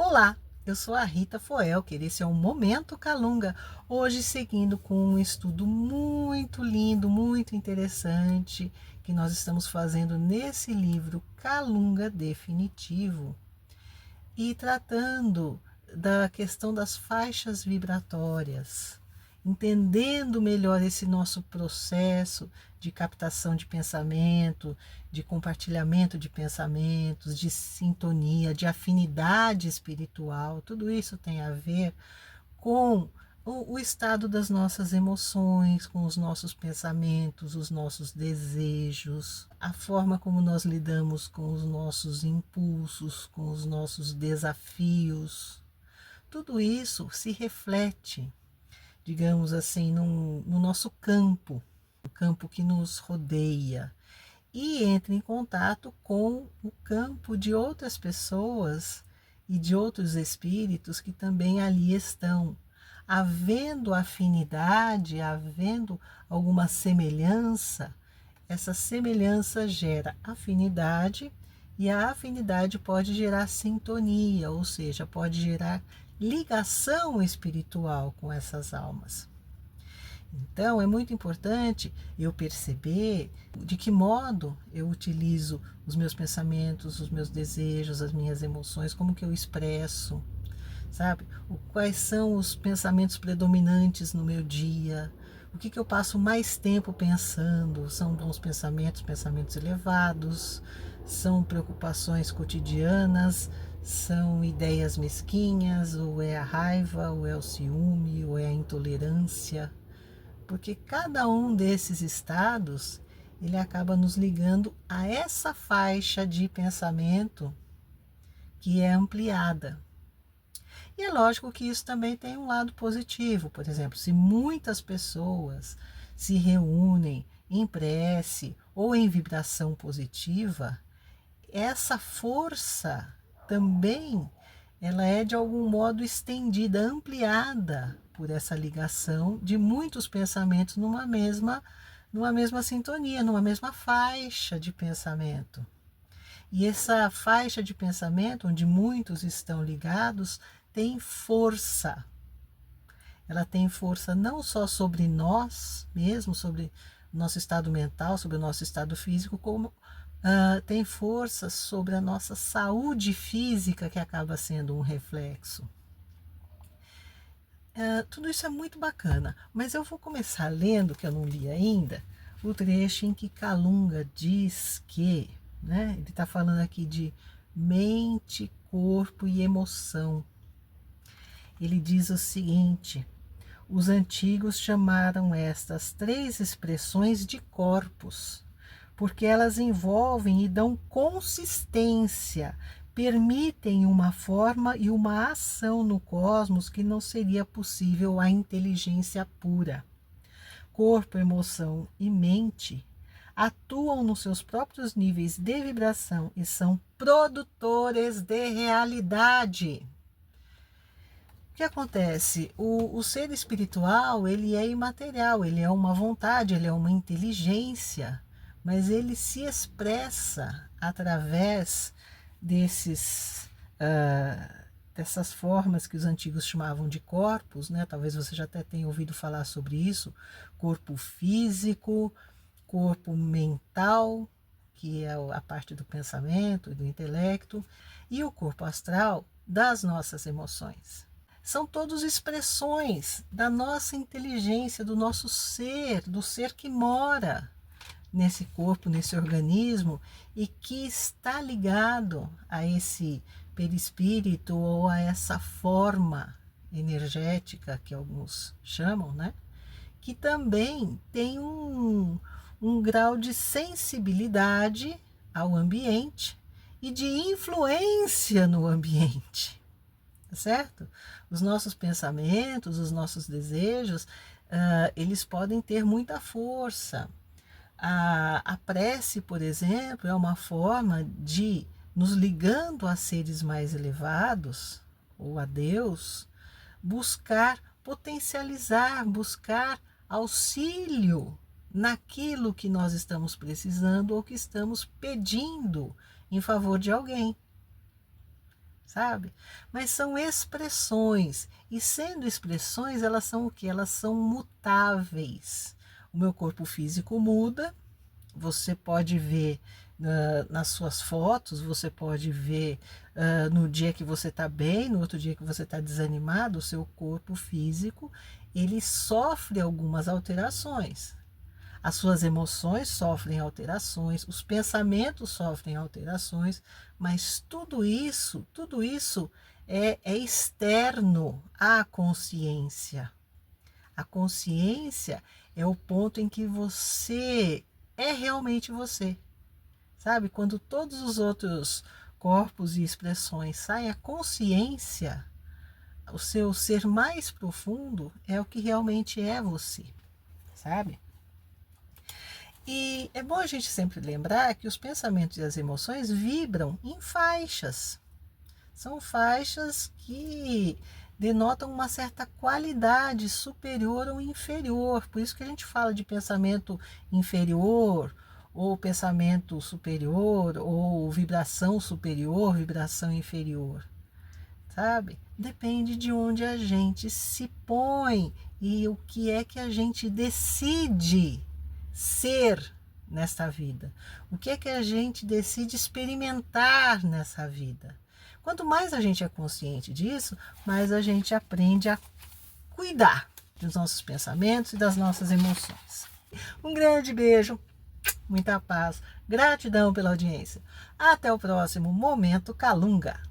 Olá, eu sou a Rita Foelker, esse é o Momento Calunga, hoje seguindo com um estudo muito lindo, muito interessante, que nós estamos fazendo nesse livro Calunga Definitivo, e tratando da questão das faixas vibratórias, entendendo melhor esse nosso processo de captação de pensamento, de compartilhamento de pensamentos, de sintonia, de afinidade espiritual. Tudo isso tem a ver com o estado das nossas emoções, com os nossos pensamentos, os nossos desejos, a forma como nós lidamos com os nossos impulsos, com os nossos desafios. Tudo isso se reflete, digamos assim, no nosso campo, o campo que nos rodeia, e entra em contato com o campo de outras pessoas e de outros espíritos que também ali estão. Havendo afinidade, havendo alguma semelhança, essa semelhança gera afinidade e a afinidade pode gerar sintonia, ou seja, pode gerar ligação espiritual com essas almas. Então, é muito importante eu perceber de que modo eu utilizo os meus pensamentos, os meus desejos, as minhas emoções, como que eu expresso, sabe? Quais são os pensamentos predominantes no meu dia, o que eu passo mais tempo pensando, são bons pensamentos, pensamentos elevados, são preocupações cotidianas, são ideias mesquinhas, ou é a raiva, ou é o ciúme, ou é a intolerância, porque cada um desses estados, ele acaba nos ligando a essa faixa de pensamento que é ampliada. E é lógico que isso também tem um lado positivo. Por exemplo, se muitas pessoas se reúnem em prece ou em vibração positiva, essa força também ela é de algum modo estendida, ampliada por essa ligação de muitos pensamentos numa mesma sintonia, numa mesma faixa de pensamento. E essa faixa de pensamento, onde muitos estão ligados, tem força. Ela tem força não só sobre nós mesmos, sobre o nosso estado mental, sobre o nosso estado físico, como tem força sobre a nossa saúde física, que acaba sendo um reflexo. Tudo isso é muito bacana, mas eu vou começar lendo, que eu não li ainda, o trecho em que Calunga diz que, né, ele está falando aqui de mente, corpo e emoção. Ele diz o seguinte: os antigos chamaram estas três expressões de corpos, porque elas envolvem e dão consistência, permitem uma forma e uma ação no cosmos que não seria possível à inteligência pura. Corpo, emoção e mente atuam nos seus próprios níveis de vibração e são produtores de realidade. O que acontece? O ser espiritual, ele é imaterial, ele é uma vontade, ele é uma inteligência, mas ele se expressa através dessas formas que os antigos chamavam de corpos, né? Talvez você já até tenha ouvido falar sobre isso: corpo físico, corpo mental, que é a parte do pensamento e do intelecto, e o corpo astral, das nossas emoções. São todas expressões da nossa inteligência, do nosso ser, do ser que mora nesse corpo, nesse organismo, e que está ligado a esse perispírito ou a essa forma energética que alguns chamam, né? Que também tem um grau de sensibilidade ao ambiente e de influência no ambiente. Certo? Os nossos pensamentos, os nossos desejos, eles podem ter muita força. A prece, por exemplo, é uma forma de, nos ligando a seres mais elevados, ou a Deus, buscar potencializar, buscar auxílio naquilo que nós estamos precisando ou que estamos pedindo em favor de alguém. sabe? Mas são expressões, e sendo expressões, elas são o quê? Elas são mutáveis. O meu corpo físico muda, você pode ver nas suas fotos, você pode ver no dia que você está bem, no outro dia que você está desanimado, o seu corpo físico, ele sofre algumas alterações. As suas emoções sofrem alterações, os pensamentos sofrem alterações, mas tudo isso é externo à consciência. A consciência é o ponto em que você é realmente você. Sabe? Quando todos os outros corpos e expressões saem, a consciência, o seu ser mais profundo, é o que realmente é você. Sabe? E é bom a gente sempre lembrar que os pensamentos e as emoções vibram em faixas. São faixas que denotam uma certa qualidade superior ou inferior. Por isso que a gente fala de pensamento inferior, ou pensamento superior, ou vibração superior, vibração inferior. Sabe? Depende de onde a gente se põe e o que é que a gente decide ser nesta vida. O que é que a gente decide experimentar nessa vida. Quanto mais a gente é consciente disso, mais a gente aprende a cuidar dos nossos pensamentos e das nossas emoções. Um grande beijo, muita paz, gratidão pela audiência. Até o próximo Momento Calunga.